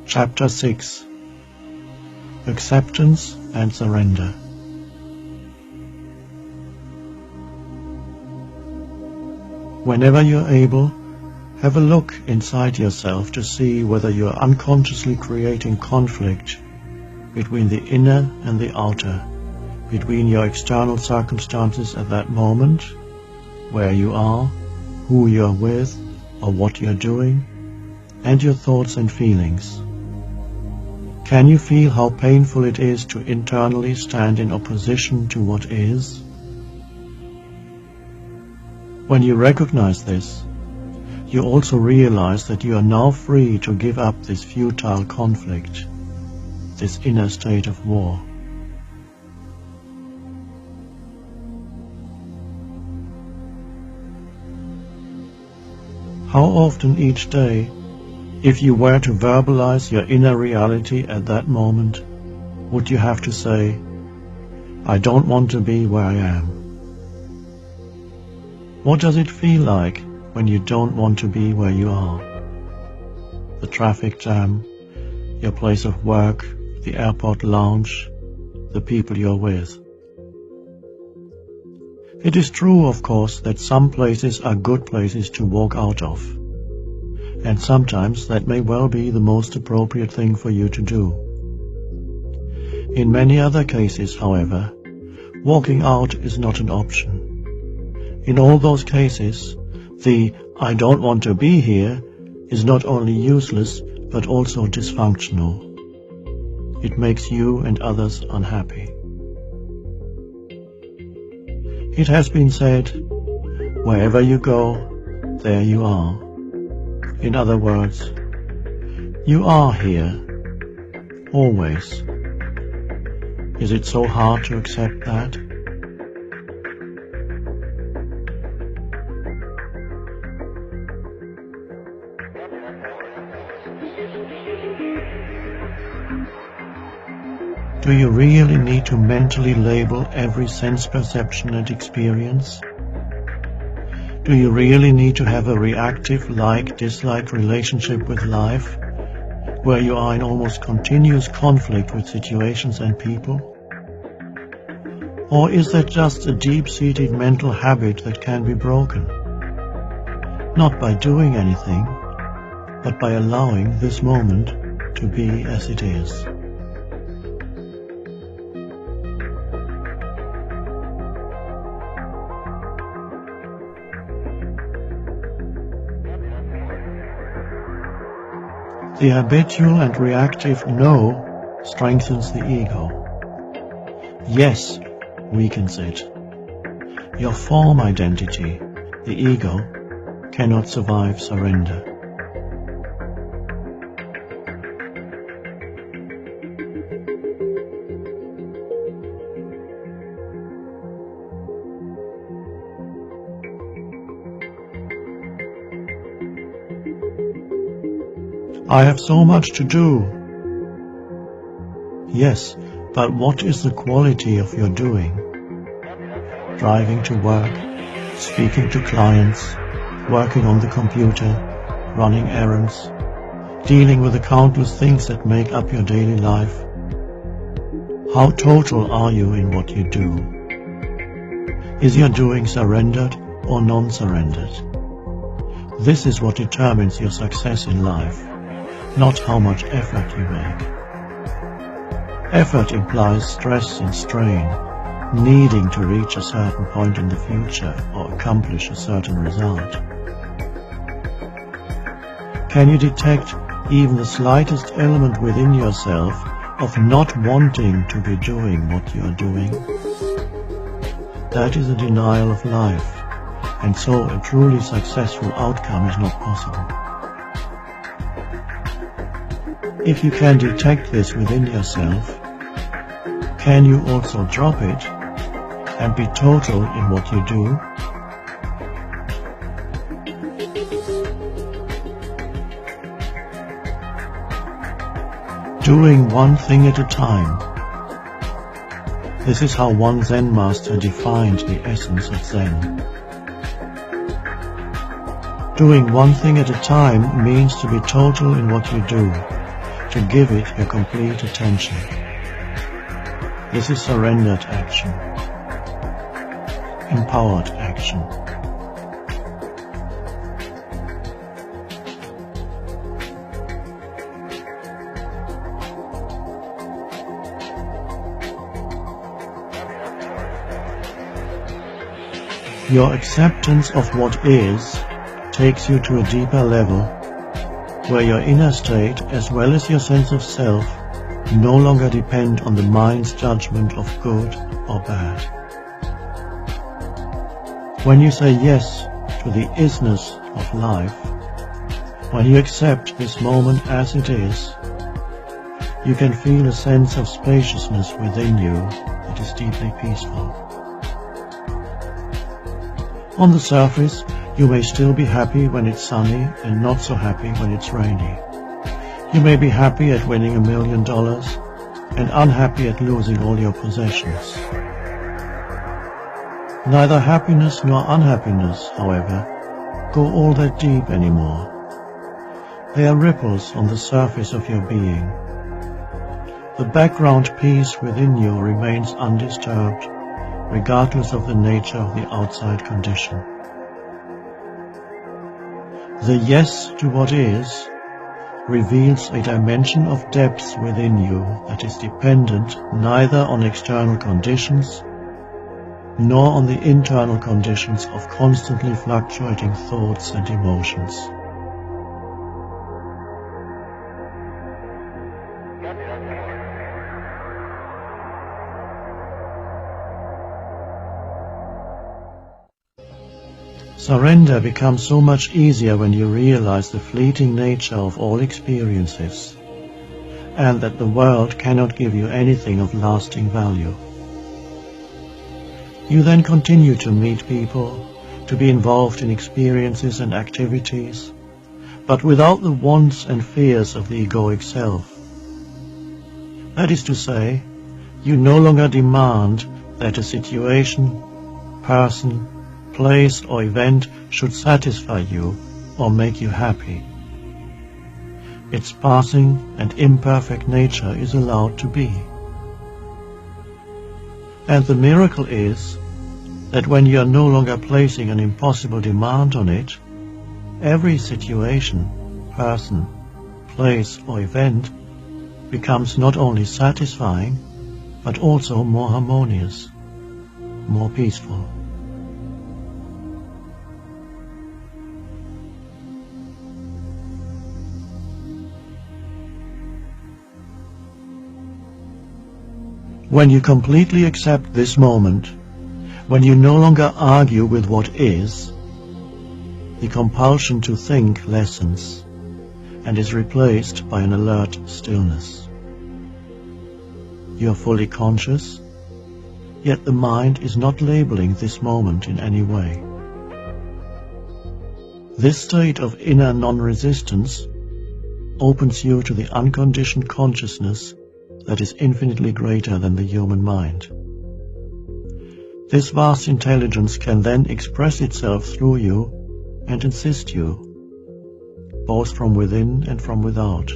Chapter 6. Acceptance and Surrender. Whenever you're able, have a look inside yourself to see whether you're unconsciously creating conflict between the inner and the outer, between your external circumstances at that moment, where you are, who you're with, or what you're doing, and your thoughts and feelings. Can you feel how painful it is to internally stand in opposition to what is? When you recognize this, you also realize that you are now free to give up this futile conflict, this inner state of war. How often each day, if you were to verbalize your inner reality at that moment, would you have to say, "I don't want to be where I am"? What does it feel like when you don't want to be where you are? The traffic jam, your place of work, the airport lounge, the people you're with. It is true, of course, that some places are good places to walk out of, and sometimes that may well be the most appropriate thing for you to do. In many other cases, however, walking out is not an option. In all those cases, the "I don't want to be here" is not only useless but also dysfunctional. It makes you and others unhappy. It has been said, wherever you go, there you are. In other words, you are here, always. Is it so hard to accept that? Do you really need to mentally label every sense perception and experience? Do you really need to have a reactive like-dislike relationship with life, where you are in almost continuous conflict with situations and people? Or is that just a deep-seated mental habit that can be broken? Not by doing anything, but by allowing this moment to be as it is. The habitual and reactive "no" strengthens the ego. "Yes" weakens it. Your form identity, the ego, cannot survive surrender. "I have so much to do." Yes, but what is the quality of your doing? Driving to work, speaking to clients, working on the computer, running errands, dealing with the countless things that make up your daily life. How total are you in what you do? Is your doing surrendered or non-surrendered? This is what determines your success in life, not how much effort you make. Effort implies stress and strain, needing to reach a certain point in the future or accomplish a certain result. Can you detect even the slightest element within yourself of not wanting to be doing what you are doing? That is a denial of life, and so a truly successful outcome is not possible. If you can detect this within yourself, can you also drop it and be total in what you do? Doing one thing at a time. This is how one Zen master defined the essence of Zen. Doing one thing at a time means to be total in what you do, to give it your complete attention. This is surrendered action, empowered action. Your acceptance of what is takes you to a deeper level, where your inner state as well as your sense of self no longer depend on the mind's judgment of good or bad. When you say yes to the isness of life, when you accept this moment as it is, you can feel a sense of spaciousness within you that is deeply peaceful. On the surface, you may still be happy when it's sunny and not so happy when it's rainy. You may be happy at winning $1 million and unhappy at losing all your possessions. Neither happiness nor unhappiness, however, go all that deep anymore. They are ripples on the surface of your being. The background peace within you remains undisturbed, regardless of the nature of the outside condition. The yes to what is reveals a dimension of depth within you that is dependent neither on external conditions nor on the internal conditions of constantly fluctuating thoughts and emotions. Surrender becomes so much easier when you realize the fleeting nature of all experiences, and that the world cannot give you anything of lasting value. You then continue to meet people, to be involved in experiences and activities, but without the wants and fears of the egoic self. That is to say, you no longer demand that a situation, person, place or event should satisfy you or make you happy. Its passing and imperfect nature is allowed to be. And the miracle is that when you are no longer placing an impossible demand on it, every situation, person, place or event becomes not only satisfying, but also more harmonious, more peaceful. When you completely accept this moment, when you no longer argue with what is, the compulsion to think lessens and is replaced by an alert stillness. You are fully conscious, yet the mind is not labeling this moment in any way. This state of inner non-resistance opens you to the unconditioned consciousness that is infinitely greater than the human mind. This vast intelligence can then express itself through you and assist you, both from within and from without.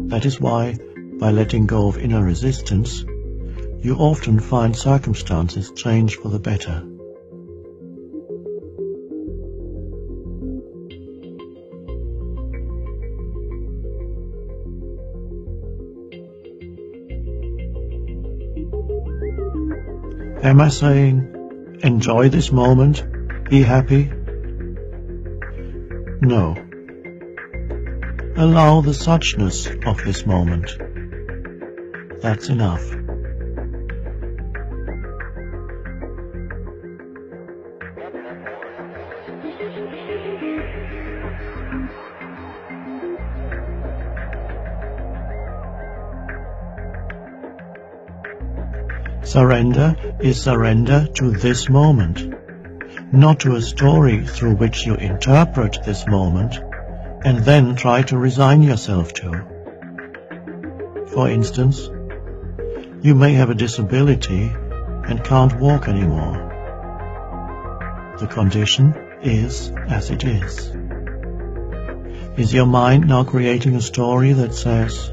That is why, by letting go of inner resistance, you often find circumstances change for the better. Am I saying, enjoy this moment, be happy? No. Allow the suchness of this moment. That's enough. Surrender is surrender to this moment, not to a story through which you interpret this moment and then try to resign yourself to. For instance, you may have a disability and can't walk anymore. The condition is as it is. Is your mind now creating a story that says,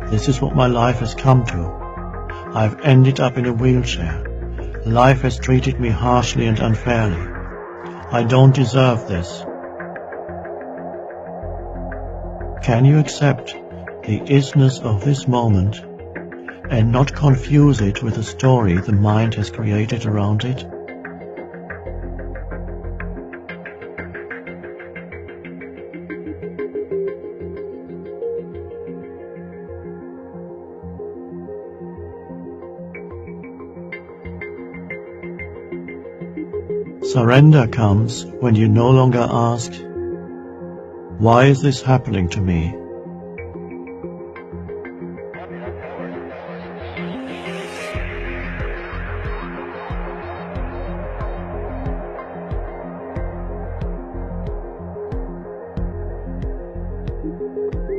"This is what my life has come to. I've ended up in a wheelchair. Life has treated me harshly and unfairly. I don't deserve this." Can you accept the isness of this moment and not confuse it with a story the mind has created around it? Surrender comes when you no longer ask, "Why is this happening to me?"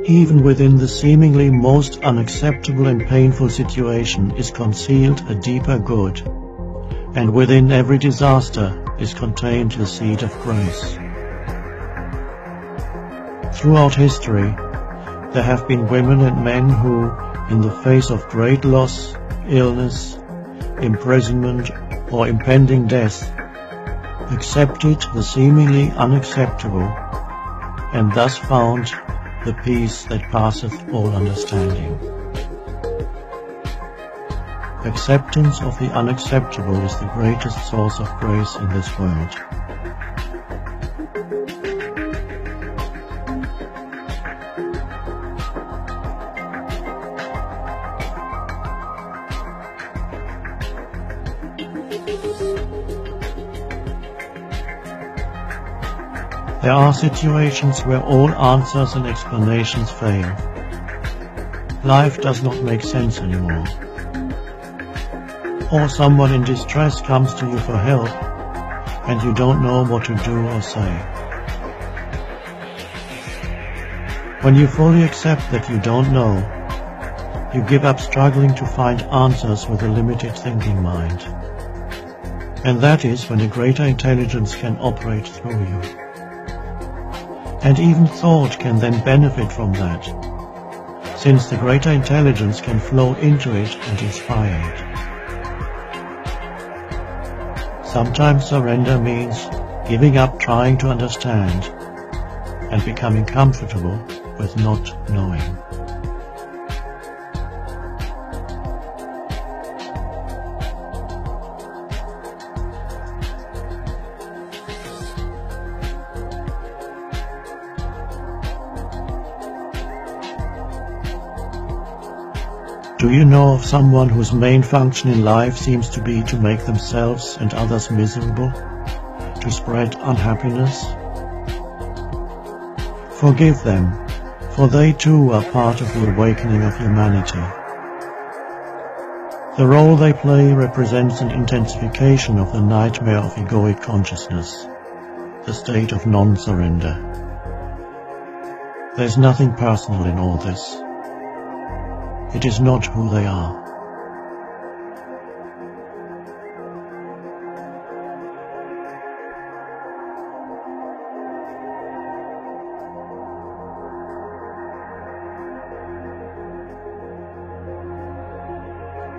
Even within the seemingly most unacceptable and painful situation is concealed a deeper good, and within every disaster is contained the seed of grace. Throughout history, there have been women and men who, in the face of great loss, illness, imprisonment, or impending death, accepted the seemingly unacceptable, and thus found the peace that passeth all understanding. Acceptance of the unacceptable is the greatest source of grace in this world. There are situations where all answers and explanations fail. Life does not make sense anymore. Or someone in distress comes to you for help, and you don't know what to do or say. When you fully accept that you don't know, you give up struggling to find answers with a limited thinking mind. And that is when a greater intelligence can operate through you. And even thought can then benefit from that, since the greater intelligence can flow into it and inspire it. Sometimes surrender means giving up trying to understand and becoming comfortable with not knowing. Do you know of someone whose main function in life seems to be to make themselves and others miserable, to spread unhappiness? Forgive them, for they too are part of the awakening of humanity. The role they play represents an intensification of the nightmare of egoic consciousness, the state of non-surrender. There's nothing personal in all this. It is not who they are.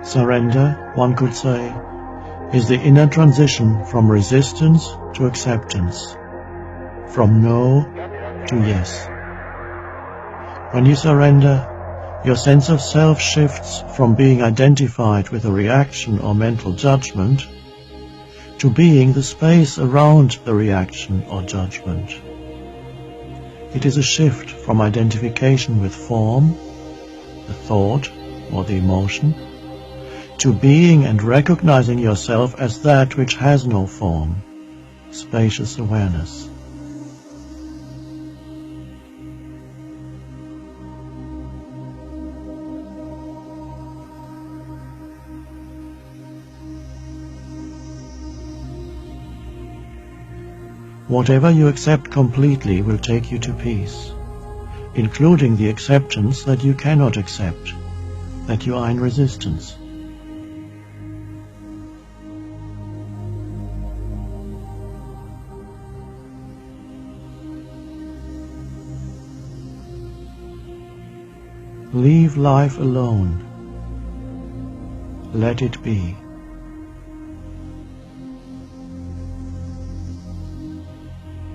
Surrender, one could say, is the inner transition from resistance to acceptance, from no to yes. When you surrender, your sense of self shifts from being identified with a reaction or mental judgment to being the space around the reaction or judgment. It is a shift from identification with form, the thought or the emotion, to being and recognizing yourself as that which has no form, spacious awareness. Whatever you accept completely will take you to peace, including the acceptance that you cannot accept, that you are in resistance. Leave life alone. Let it be.